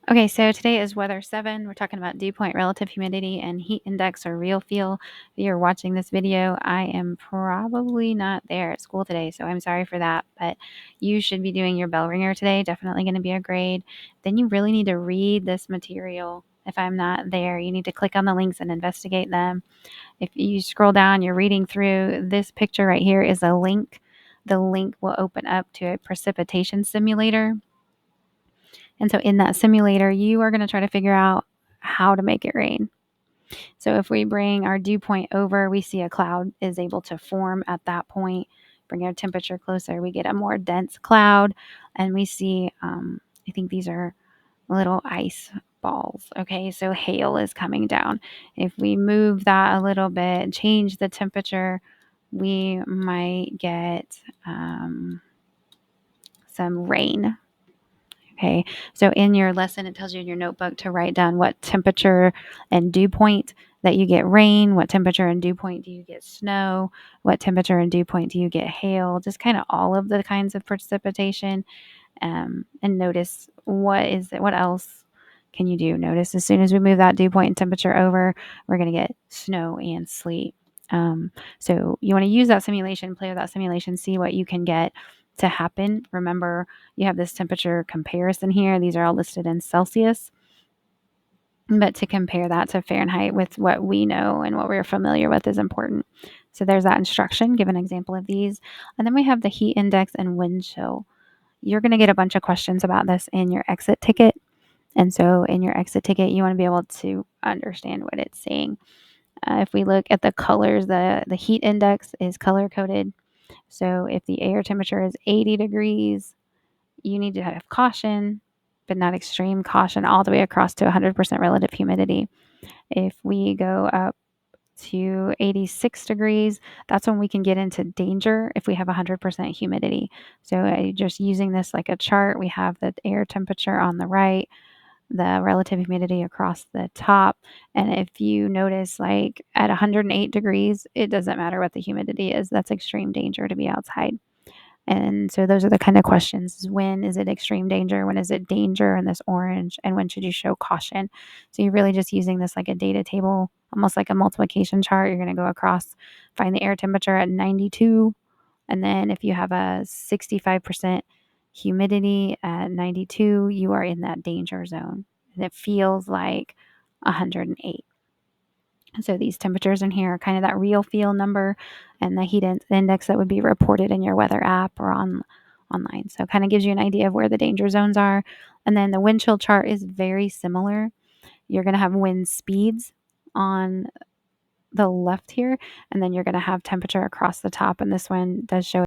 Okay, so today is weather 7. We're talking about dew point, relative humidity, and heat index or real feel. If you're watching this video, I am probably not there at school today, so I'm sorry for that. But you should be doing your bell ringer today. Definitely going to be a grade. Then you really need to read this material. If I'm not there, you need to click on the links and investigate them. If you scroll down, you're reading through this picture right here is a link. The link will open up to a precipitation simulator. And so in that simulator, you are going to try to figure out how to make it rain. So if we bring our dew point over, we see a cloud is able to form at that point. Bring our temperature closer, we get a more dense cloud, and we see, I think these are little ice balls. Okay, so hail is coming down. If we move that a little bit, change the temperature, we might get some rain. Okay, so in your lesson, it tells you in your notebook to write down what temperature and dew point that you get rain, what temperature and dew point do you get snow, what temperature and dew point do you get hail, just kind of all of the kinds of precipitation, and notice what else can you do. Notice as soon as we move that dew point and temperature over, we're going to get snow and sleet. So you want to use that simulation, play with that simulation, see what you can get to happen. Remember, you have this temperature comparison here. These are all listed in Celsius. But to compare that to Fahrenheit with what we know and what we're familiar with is important. So there's that instruction. Give an example of these. And then we have the heat index and wind chill. You're going to get a bunch of questions about this in your exit ticket. And so in your exit ticket, you want to be able to understand what it's saying. If we look at the colors, the heat index is color coded. So if the air temperature is 80 degrees, you need to have caution, but not extreme caution, all the way across to 100% relative humidity. If we go up to 86 degrees, that's when we can get into danger if we have 100% humidity. So just using this like a chart, we have the air temperature on the right, the relative humidity across the top. And if you notice, like at 108 degrees, it doesn't matter what the humidity is. That's extreme danger to be outside. And so those are the kind of questions. When is it extreme danger? When is it danger in this orange? And when should you show caution? So you're really just using this like a data table, almost like a multiplication chart. You're going to go across, find the air temperature at 92. And then if you have a 65% humidity at 92, you are in that danger zone. And it feels like 108. So these temperatures in here are kind of that real feel number, and the heat index that would be reported in your weather app or online. So it kind of gives you an idea of where the danger zones are. And then the wind chill chart is very similar. You're going to have wind speeds on the left here, and then you're going to have temperature across the top. And this one does show